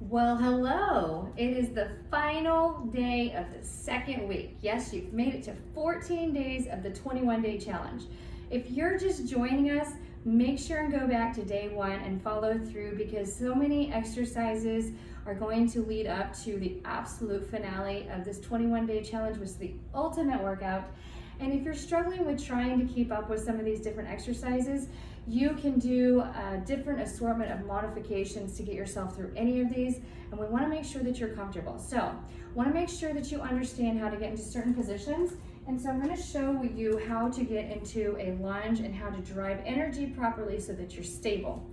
Well, hello. It is the final day of the second week. Yes, you've made it to 14 days of the 21-day challenge. If you're just joining us, make sure and go back to day one and follow through, because so many exercises are going to lead up to the absolute finale of this 21-day challenge, which is the ultimate workout. And if you're struggling with trying to keep up with some of these different exercises, you can do a different assortment of modifications to get yourself through any of these, and we want to make sure that you're comfortable. So, want to make sure that you understand how to get into certain positions, and so I'm going to show you how to get into a lunge and how to drive energy properly so that you're stable.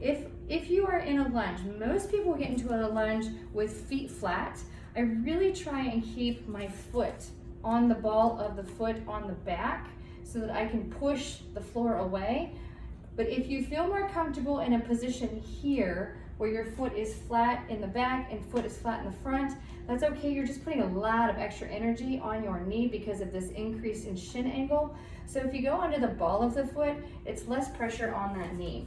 If you are in a lunge, most people get into a lunge with feet flat. I really try and keep my foot on the ball of the foot on the back so that I can push the floor away. But if you feel more comfortable in a position here where your foot is flat in the back and foot is flat in the front, that's okay. You're just putting a lot of extra energy on your knee because of this increase in shin angle. So if you go under the ball of the foot, it's less pressure on that knee.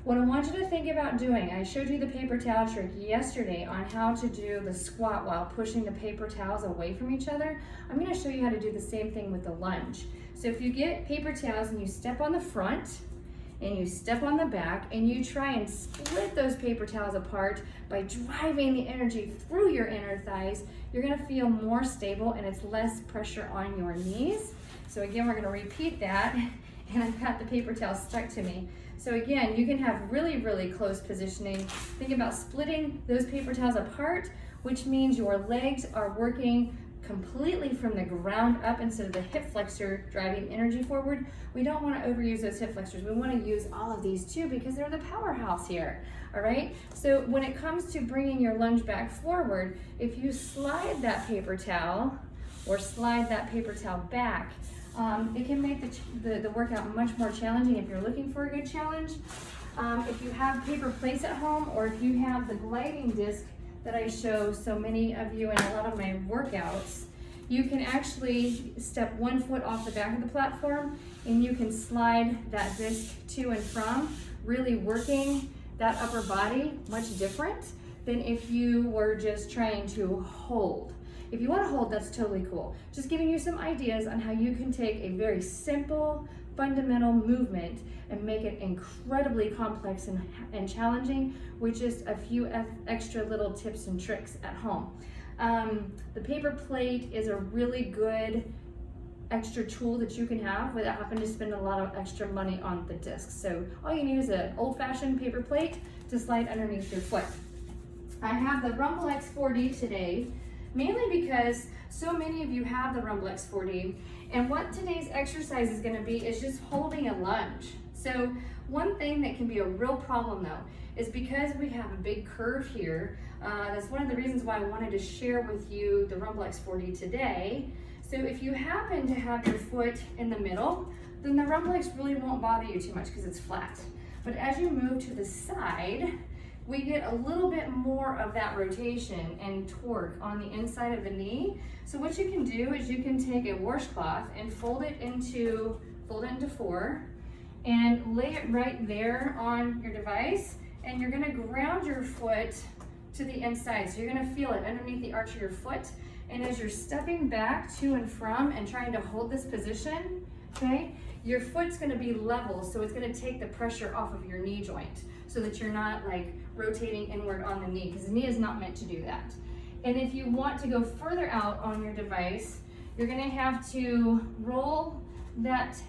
What I want you to think about doing, I showed you the paper towel trick yesterday on how to do the squat while pushing the paper towels away from each other. I'm going to show you how to do the same thing with the lunge. So if you get paper towels and you step on the front, and you step on the back and you try and split those paper towels apart by driving the energy through your inner thighs, you're going to feel more stable and it's less pressure on your knees. So again, we're going to repeat that, and I've got the paper towel stuck to me. So again, you can have really, really close positioning. Think about splitting those paper towels apart, which means your legs are working completely from the ground up instead of the hip flexor driving energy forward. We don't want to overuse those hip flexors. We want to use all of these too because they're the powerhouse here, all right? So when it comes to bringing your lunge back forward, if you slide that paper towel or slide that paper towel back, it can make the workout much more challenging if you're looking for a good challenge. If you have paper plates at home, or if you have the gliding disc that I show so many of you in a lot of my workouts, you can actually step one foot off the back of the platform and you can slide that disc to and from, really working that upper body much different than if you were just trying to hold. If you want to hold, that's totally cool. Just giving you some ideas on how you can take a very simple, fundamental movement and make it incredibly complex and challenging with just a few extra little tips and tricks at home. The paper plate is a really good extra tool that you can have without having to spend a lot of extra money on the discs. So all you need is an old-fashioned paper plate to slide underneath your foot. I have the Rumble X4D today, mainly because so many of you have the Rumble X4D, and what today's exercise is going to be is just holding a lunge. So one thing that can be a real problem though is because we have a big curve here. That's one of the reasons why I wanted to share with you the Rumble X4D today. So if you happen to have your foot in the middle, then the Rumble X really won't bother you too much because it's flat. But as you move to the side, we get a little bit more of that rotation and torque on the inside of the knee. So what you can do is you can take a washcloth and fold it into 4 and lay it right there on your device, and you're gonna ground your foot to the inside. So you're gonna feel it underneath the arch of your foot, and as you're stepping back to and from and trying to hold this position, okay, your foot's gonna be level, so it's gonna take the pressure off of your knee joint so that you're not like rotating inward on the knee, because the knee is not meant to do that. And if you want to go further out on your device, you're gonna have to roll that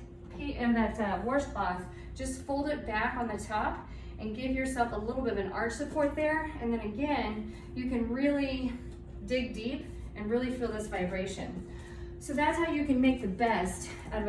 washcloth, just fold it back on the top and give yourself a little bit of an arch support there. And then again, you can really dig deep and really feel this vibration. So that's how you can make the best out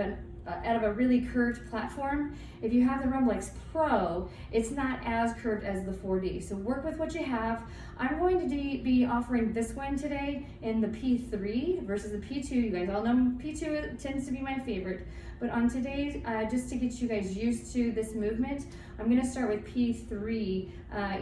of a really curved platform. If you have the Rumble X Pro, it's not as curved as the 4D. So work with what you have. I'm going to be offering this one today in the P3 versus the P2. You guys all know P2 tends to be my favorite. But on today's, just to get you guys used to this movement, I'm gonna start with P3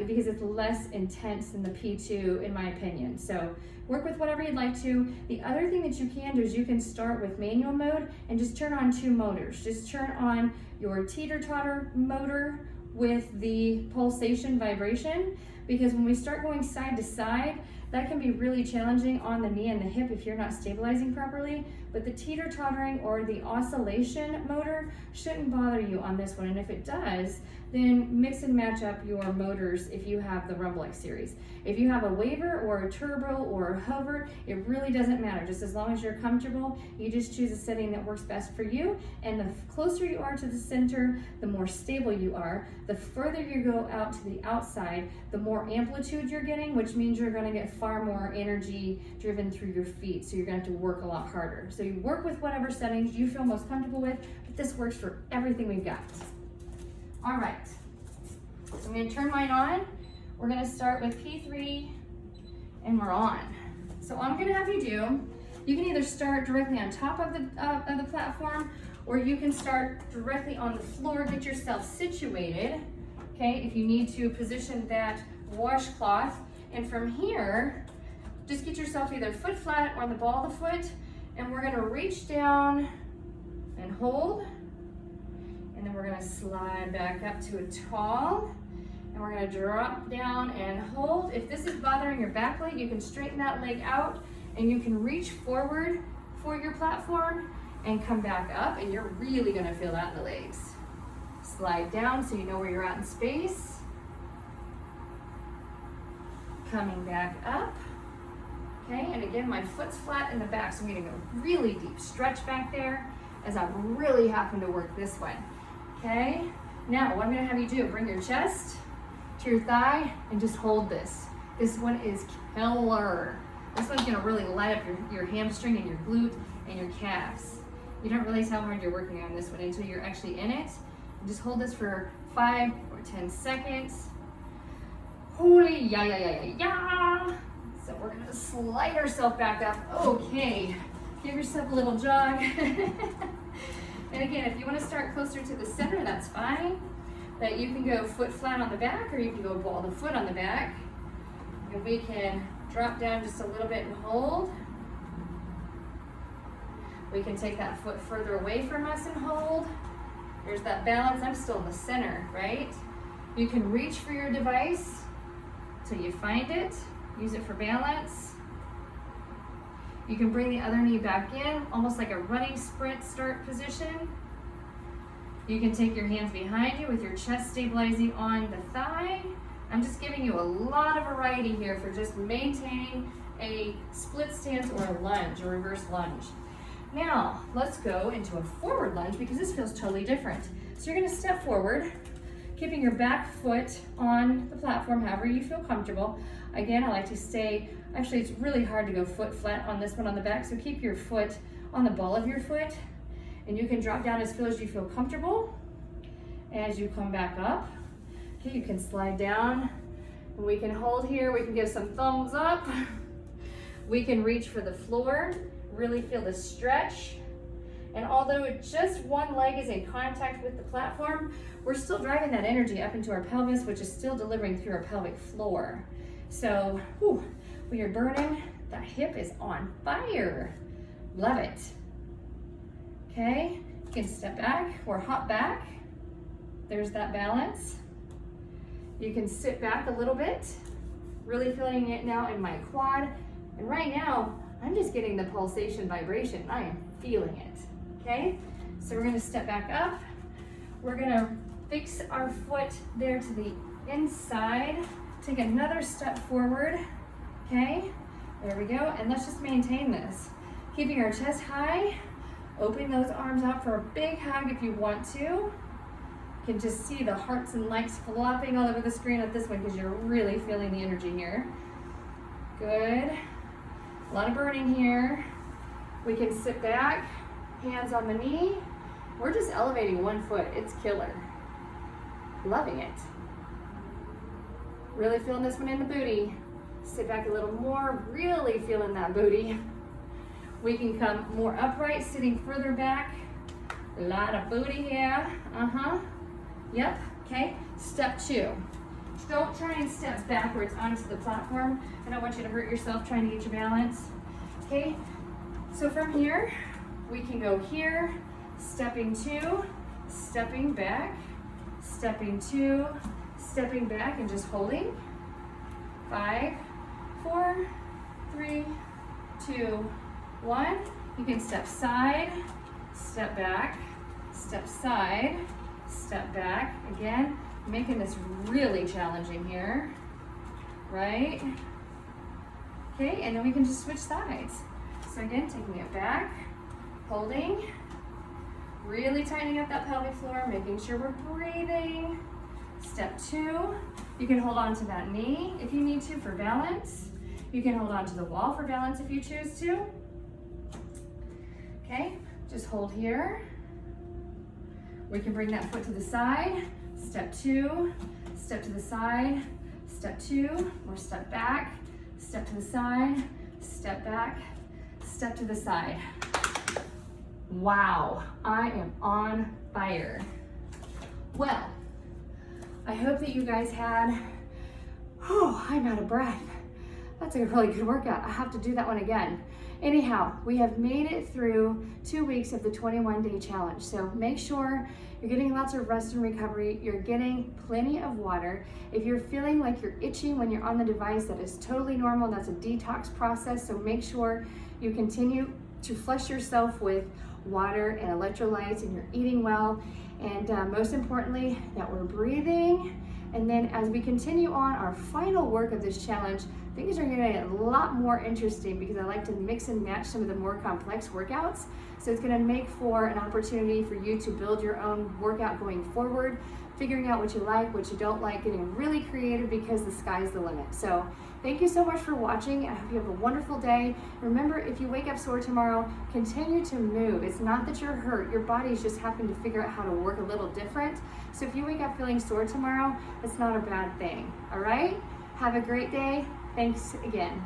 because it's less intense than the P2 in my opinion. So work with whatever you'd like to. The other thing that you can do is you can start with manual mode and just turn on 2 motors. Just turn on your teeter-totter motor with the pulsation vibration, because when we start going side to side, that can be really challenging on the knee and the hip if you're not stabilizing properly. But the teeter-tottering or the oscillation motor shouldn't bother you on this one. And if it does, then mix and match up your motors if you have the Rumble X series. If you have a waver or a turbo or a hover, it really doesn't matter. Just as long as you're comfortable, you just choose a setting that works best for you. And the closer you are to the center, the more stable you are. The further you go out to the outside, the more amplitude you're getting, which means you're gonna get far more energy driven through your feet. So you're gonna have to work a lot harder. So you work with whatever settings you feel most comfortable with, but this works for everything we've got. All right, so I'm gonna turn mine on. We're gonna start with P3 and we're on. So all I'm gonna have you do, you can either start directly on top of the platform, or you can start directly on the floor, get yourself situated, okay? If you need to position that washcloth, and from here, just get yourself either foot flat or on the ball of the foot, and we're gonna reach down and hold, and then we're gonna slide back up to a tall, and we're gonna drop down and hold. If this is bothering your back leg, you can straighten that leg out, and you can reach forward for your platform and come back up, and you're really gonna feel that in the legs. Slide down so you know where you're at in space. Coming back up. Okay, and again, my foot's flat in the back, so I'm gonna go really deep. Stretch back there as I'm really having to work this one. Okay, now what I'm gonna have you do, bring your chest to your thigh and just hold this. This one is killer. This one's gonna really light up your hamstring and your glute and your calves. You don't realize how hard you're working on this one until you're actually in it. Just hold this for 5 or 10 seconds. Holy yeah, yeah, yeah, yeah, yeah. So we're gonna slide ourselves back up. Okay, give yourself a little jog. And again, if you wanna start closer to the center, that's fine. But you can go foot flat on the back, or you can go ball the foot on the back. And we can drop down just a little bit and hold. We can take that foot further away from us and hold. There's that balance. I'm still in the center, right? You can reach for your device till you find it. Use it for balance. You can bring the other knee back in, almost like a running sprint start position. You can take your hands behind you with your chest stabilizing on the thigh. I'm just giving you a lot of variety here for just maintaining a split stance or a lunge, a reverse lunge. Now, let's go into a forward lunge because this feels totally different. So you're gonna step forward, keeping your back foot on the platform, however you feel comfortable. Again, I like to stay, actually it's really hard to go foot flat on this one on the back, so keep your foot on the ball of your foot, and you can drop down as far as you feel comfortable. As you come back up, okay, you can slide down, and we can hold here, we can give some thumbs up. We can reach for the floor. Really feel the stretch. And although just one leg is in contact with the platform, we're still driving that energy up into our pelvis, which is still delivering through our pelvic floor. So, we are burning. The hip is on fire. Love it. Okay, you can step back or hop back. There's that balance. You can sit back a little bit. Really feeling it now in my quad. And right now, I'm just getting the pulsation vibration. I am feeling it, okay? So we're gonna step back up. We're gonna fix our foot there to the inside. Take another step forward, okay? There we go, and let's just maintain this. Keeping our chest high, opening those arms out for a big hug if you want to. You can just see the hearts and likes flopping all over the screen at this one because you're really feeling the energy here. Good. A lot of burning here. We can sit back, hands on the knee. We're just elevating one foot. It's killer. Loving it. Really feeling this one in the booty. Sit back a little more, really feeling that booty. We can come more upright, sitting further back. A lot of booty here. Yep, okay. Step 2. Don't try and step backwards onto the platform. I don't want you to hurt yourself trying to get your balance. Okay, so from here, we can go here, stepping 2, stepping back, stepping 2, stepping back, and just holding. 5, 4, 3, 2, 1. You can step side, step back, step side, step back. Again, making this really challenging here, right? Okay, and then we can just switch sides. So again, taking it back, holding, really tightening up that pelvic floor, making sure we're breathing. Step 2, you can hold on to that knee if you need to for balance. You can hold on to the wall for balance if you choose to. Okay, just hold here. We can bring that foot to the side. Step 2, step to the side, step 2, or step back, step to the side, step back, step to the side. Wow, I am on fire. Well, I hope that you guys had, I'm out of breath. That's a really good workout. I have to do that one again. Anyhow, we have made it through 2 weeks of the 21-day challenge. So make sure you're getting lots of rest and recovery. You're getting plenty of water. If you're feeling like you're itching when you're on the device, that is totally normal. That's a detox process. So make sure you continue to flush yourself with water and electrolytes, and you're eating well. And most importantly, that we're breathing. And then as we continue on our final work of this challenge, things are gonna get a lot more interesting because I like to mix and match some of the more complex workouts. So it's gonna make for an opportunity for you to build your own workout going forward, figuring out what you like, what you don't like, getting really creative because the sky's the limit. So thank you so much for watching. I hope you have a wonderful day. Remember, if you wake up sore tomorrow, continue to move. It's not that you're hurt. Your body's just having to figure out how to work a little different. So if you wake up feeling sore tomorrow, it's not a bad thing, all right? Have a great day. Thanks again.